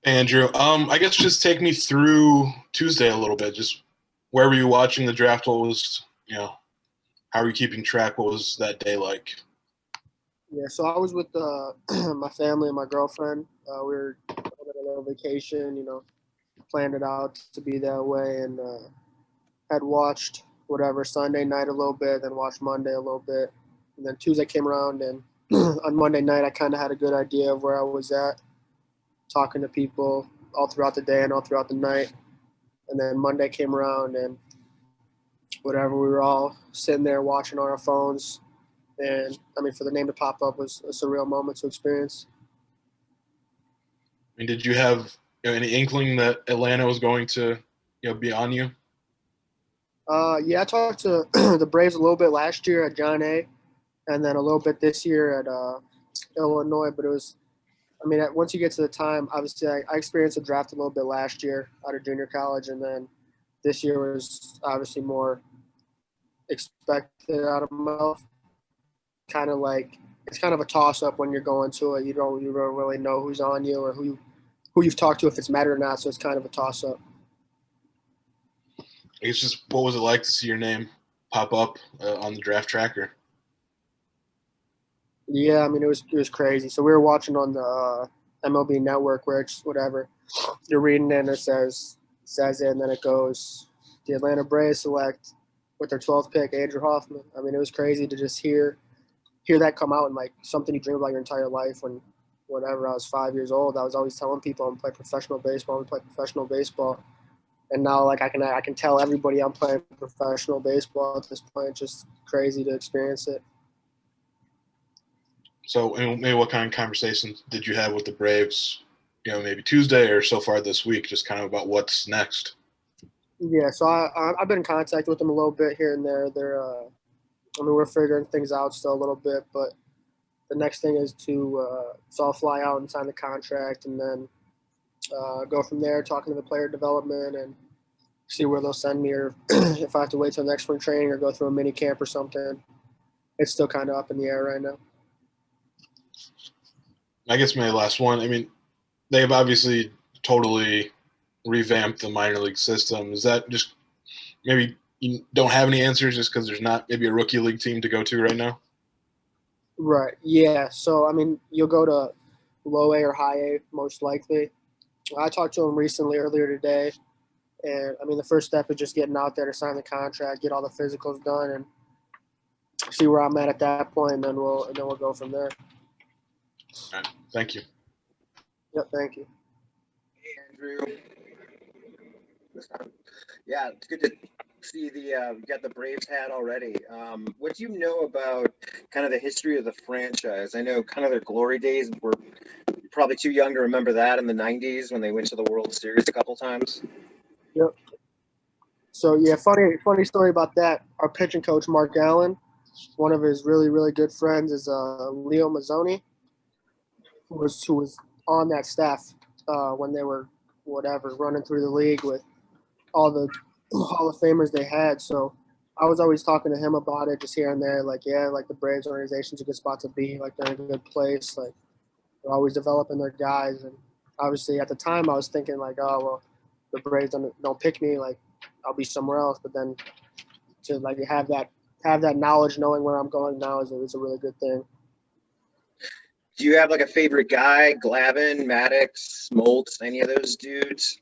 Andrew, I guess just take me through Tuesday a little bit. Just where were you watching the draft? What was, how were you keeping track? What was that day like? Yeah, so I was with my family and my girlfriend. We were on a little vacation, planned it out to be that way, and had watched whatever Sunday night a little bit, then watched Monday a little bit, and then Tuesday came around, and on Monday night I kind of had a good idea of where I was at, talking to people all throughout the day and all throughout the night, and then Monday came around, and whatever, we were all sitting there watching on our phones, and I mean, for the name to pop up was a surreal moment to experience. I mean, did you have any inkling that Atlanta was going to be on you? Yeah, I talked to the Braves a little bit last year at John A, and then a little bit this year at Illinois. But it was, I mean, once you get to the time, obviously, I experienced the draft a little bit last year out of junior college, and then this year was obviously more expected out of myself. Kind of like it's kind of a toss up when you're going to it. You don't really know who's on you or who you've talked to, if it's mattered or not. So it's kind of a toss up. I guess just what was it like to see your name pop up on the draft tracker? Yeah, I mean it was crazy. So we were watching on the MLB Network, where it's whatever you're reading, and it says it, and then it goes, the Atlanta Braves select with their 12th pick Andrew Hoffmann. I mean, it was crazy to just hear that come out, and like something you dream about your entire life. Whenever I was 5 years old, I was always telling people I'm playing professional baseball. And now, like, I can tell everybody I'm playing professional baseball at this point. It's just crazy to experience it. So, maybe what kind of conversations did you have with the Braves, maybe Tuesday or so far this week, just kind of about what's next? Yeah, so I've been in contact with them a little bit here and there. We're figuring things out still a little bit, but the next thing is so I'll fly out and sign the contract, and then go from there, talking to the player development and see where they'll send me, or if I have to wait till next spring training or go through a mini camp or something. It's still kind of up in the air right now. I guess my last one, I mean, they've obviously totally revamped the minor league system. Is that just maybe you don't have any answers just because there's not maybe a rookie league team to go to right now? Right. Yeah. So, I mean, you'll go to low A or high A most likely. I talked to him recently earlier today, and I mean, the first step is just getting out there to sign the contract, get all the physicals done, and see where I'm at that point, and then we'll go from there. All right. Thank you. Yep. Thank you. Hey, Andrew. Yeah, it's good to see you got the Braves hat already. What do you know about kind of the history of the franchise? I know kind of their glory days were probably too young to remember that in the 90s when they went to the World Series a couple times. Yep. So, yeah, funny story about that. Our pitching coach, Mark Allen, one of his really, really good friends is Leo Mazzoni, who was on that staff when they were running through the league with all the Hall of Famers they had. So I was always talking to him about it just here and there, like, yeah, like the Braves organization's a good spot to be, like they're in a good place, like they're always developing their guys. And obviously at the time I was thinking like, oh, well, the Braves don't pick me, like I'll be somewhere else. But then to like have that knowledge, knowing where I'm going now is a really good thing. Do you have like a favorite guy, Glavine, Maddox, Smoltz, any of those dudes?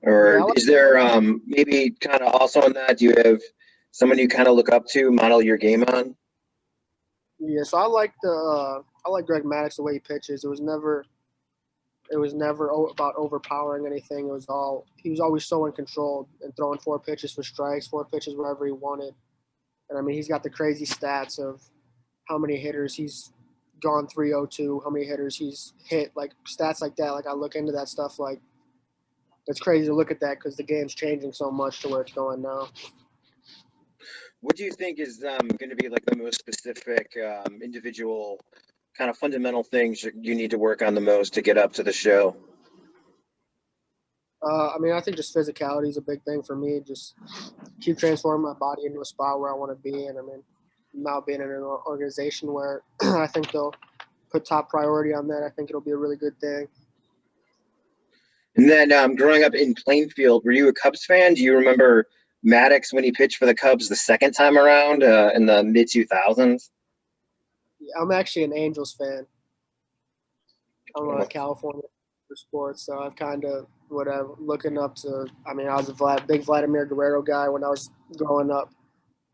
Or is there maybe kind of also on that, do you have someone you kind of look up to, model your game on? Yeah, so I like Greg Maddox, the way he pitches. It was never about overpowering anything. He was always so in control and throwing 4 pitches for strikes, 4 pitches wherever he wanted. And I mean, he's got the crazy stats of how many hitters he's gone 3-0-2, how many hitters he's hit, like stats like that. Like I look into that stuff, like it's crazy to look at that because the game's changing so much to where it's going now. What do you think is going to be like the most specific individual kind of fundamental things you need to work on the most to get up to the show? I mean, I think just physicality is a big thing for me. Just keep transforming my body into a spot where I want to be. And I mean, now being in an organization where I think they'll put top priority on that, I think it'll be a really good thing. And then growing up in Plainfield, were you a Cubs fan? Do you remember Maddox when he pitched for the Cubs the second time around in the mid 2000s? I'm actually an Angels fan. I'm a California for sports, so I've kind of whatever looking up to. I mean, I was a big Vladimir Guerrero guy when I was growing up.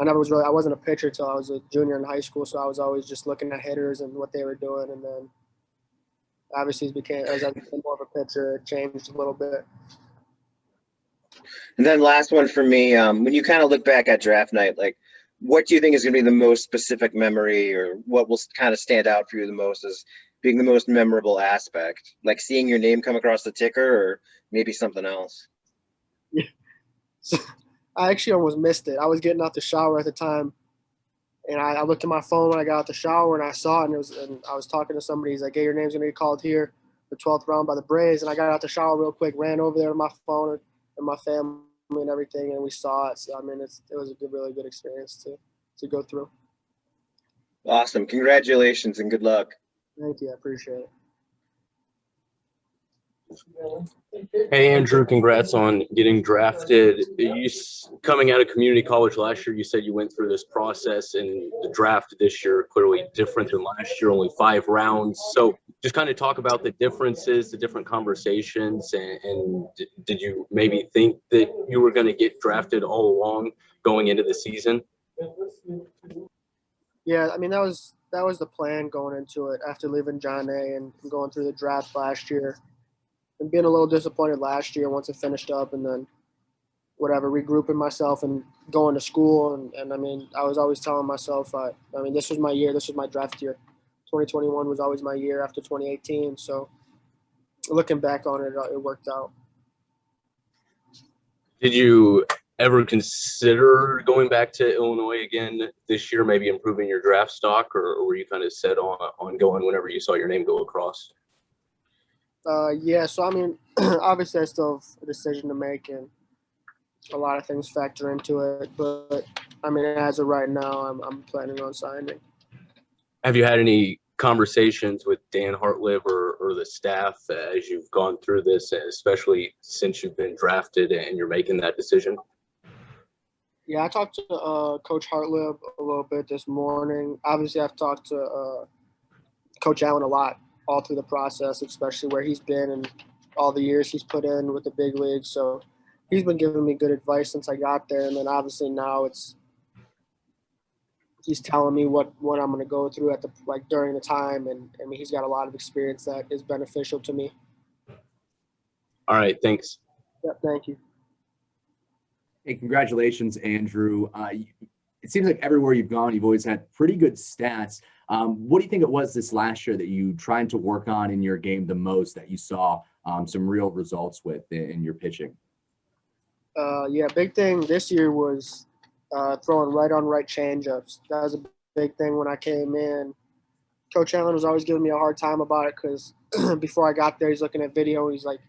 I wasn't a pitcher till I was a junior in high school, so I was always just looking at hitters and what they were doing, and then obviously as I became more of a pitcher, it changed a little bit. And then last one for me, when you kind of look back at draft night, like what do you think is going to be the most specific memory, or what will kind of stand out for you the most as being the most memorable aspect? Like seeing your name come across the ticker, or maybe something else? Yeah. I actually almost missed it. I was getting out the shower at the time, and I looked at my phone when I got out the shower, and I saw it, and I was talking to somebody. He's like, "Hey, your name's going to be called here, the 12th round by the Braves." And I got out the shower real quick, ran over there to my phone and my family and everything, and we saw it. So, I mean, it was a really good experience to go through. Awesome. Congratulations and good luck. Thank you. I appreciate it. Hey, Andrew, congrats on getting drafted. Coming out of community college last year, you said you went through this process, and the draft this year clearly different than last year, only 5 rounds. So just kind of talk about the differences, the different conversations, and did you maybe think that you were going to get drafted all along going into the season? Yeah, I mean, that was the plan going into it after leaving John A. and going through the draft last year. And being a little disappointed last year once it finished up, and then regrouping myself and going to school. And I mean, I was always telling myself, I mean, this was my year. This was my draft year. 2021 was always my year after 2018. So looking back on it, it worked out. Did you ever consider going back to Illinois again this year, maybe improving your draft stock, or were you kind of set on going whenever you saw your name go across? Yeah, so I mean, obviously I still have a decision to make, and a lot of things factor into it. But I mean, as of right now, I'm planning on signing. Have you had any conversations with Dan Hartlib or the staff as you've gone through this, especially since you've been drafted and you're making that decision? Yeah, I talked to Coach Hartlib a little bit this morning. Obviously, I've talked to Coach Allen a lot all through the process, especially where he's been and all the years he's put in with the big leagues. So he's been giving me good advice since I got there. And then obviously now he's telling me what I'm going to go through during the time. And I mean, he's got a lot of experience that is beneficial to me. All right. Thanks. Yeah, thank you. Hey, congratulations, Andrew. It seems like everywhere you've gone, you've always had pretty good stats. What do you think it was this last year that you tried to work on in your game the most, that you saw some real results with in your pitching? Yeah, big thing this year was throwing right-on-right changeups. That was a big thing when I came in. Coach Allen was always giving me a hard time about it because before I got there, he's looking at video and he's like,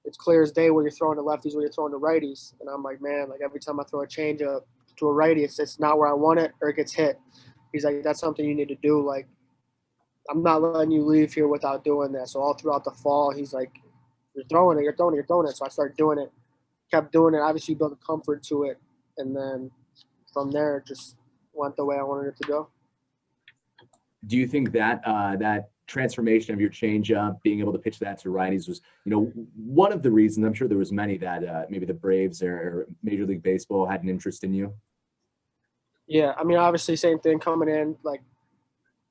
it's clear as day where you're throwing to lefties, where you're throwing to righties. And I'm like, man, like every time I throw a changeup to a righty, it's not where I want it, or it gets hit. He's like, that's something you need to do. Like, I'm not letting you leave here without doing that. So all throughout the fall, he's like, you're throwing it. So I started doing it, kept doing it. Obviously, built a comfort to it. And then from there, it just went the way I wanted it to go. Do you think that that transformation of your changeup, being able to pitch that to righties, was, one of the reasons? I'm sure there was many that maybe the Braves or Major League Baseball had an interest in you. Yeah, I mean, obviously, same thing coming in, like,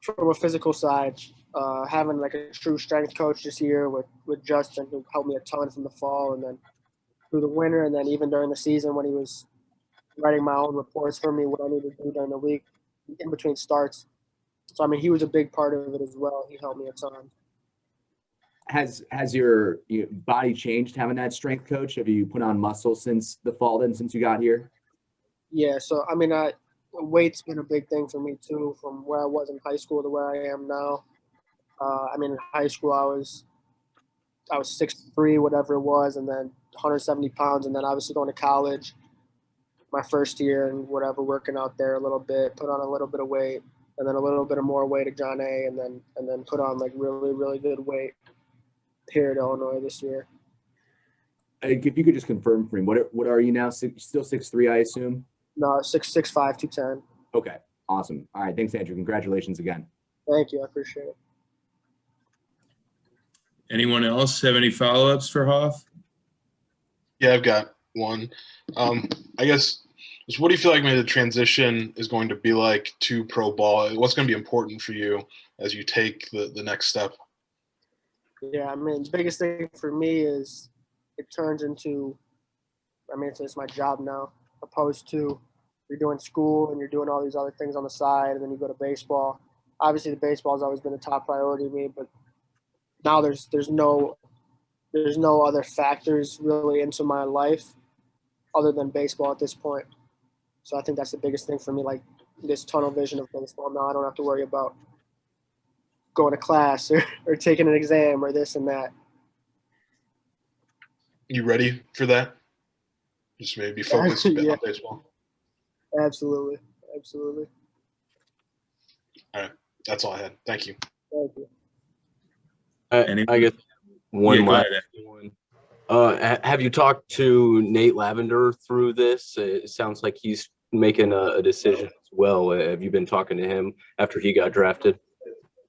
from a physical side, having, like, a true strength coach this year with Justin, who helped me a ton from the fall and then through the winter, and then even during the season when he was writing my own reports for me, what I needed to do during the week in between starts. So, I mean, he was a big part of it as well. He helped me a ton. Has your body changed having that strength coach? Have you put on muscle since the fall then, since you got here? Yeah, so, I mean, weight's been a big thing for me too, from where I was in high school to where I am now. I mean, in high school I was 6'3", whatever it was, and then 170 pounds, and then obviously going to college my first year and whatever, working out there a little bit, put on a little bit of weight, and then a little bit of more weight at John A, and then put on like really, really good weight here at Illinois this year. if you could just confirm for me, what are you now? Still 6'3", I assume? No, 6'5", 210. Okay, awesome. All right, thanks, Andrew. Congratulations again. Thank you. I appreciate it. Anyone else have any follow-ups for Hoff? Yeah, I've got one. I guess, just what do you feel like maybe the transition is going to be like to pro ball? What's going to be important for you as you take the next step? Yeah, I mean, the biggest thing for me is it turns into, I mean, it's my job now, opposed to you're doing school and you're doing all these other things on the side, and then you go to baseball. Obviously, the baseball has always been a top priority to me, but now there's no other factors really into my life other than baseball at this point. So I think that's the biggest thing for me, like this tunnel vision of baseball. Now I don't have to worry about going to class or taking an exam or this and that. You ready for that? Just maybe focus a bit on baseball. Absolutely. Absolutely. All right. That's all I had. Thank you. Thank you. I guess one Yeah, go last ahead. one. Have you talked to Nate Lavender through this? It sounds like he's making a decision as well. Have you been talking to him after he got drafted?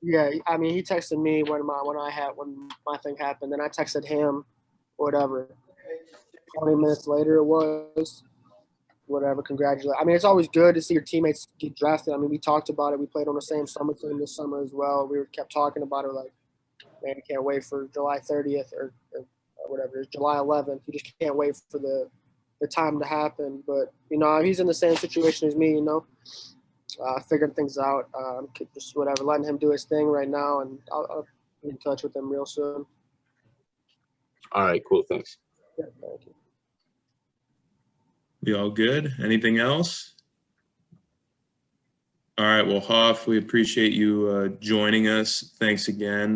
Yeah, I mean, he texted me when my thing happened, and I texted him, whatever. 20 minutes later, it was whatever. Congratulate. I mean, it's always good to see your teammates get drafted. I mean, we talked about it. We played on the same summer team this summer as well. We kept talking about it, like, man, I can't wait for July 30th or whatever. It's July 11th. You just can't wait for the time to happen. But you know, he's in the same situation as me. You know. Figuring things out, just whatever, letting him do his thing right now, and I'll be in touch with him real soon. All right, cool. Thanks. Yeah, thank you. We all good? Anything else? All right, well, Hoff, we appreciate you joining us. Thanks again.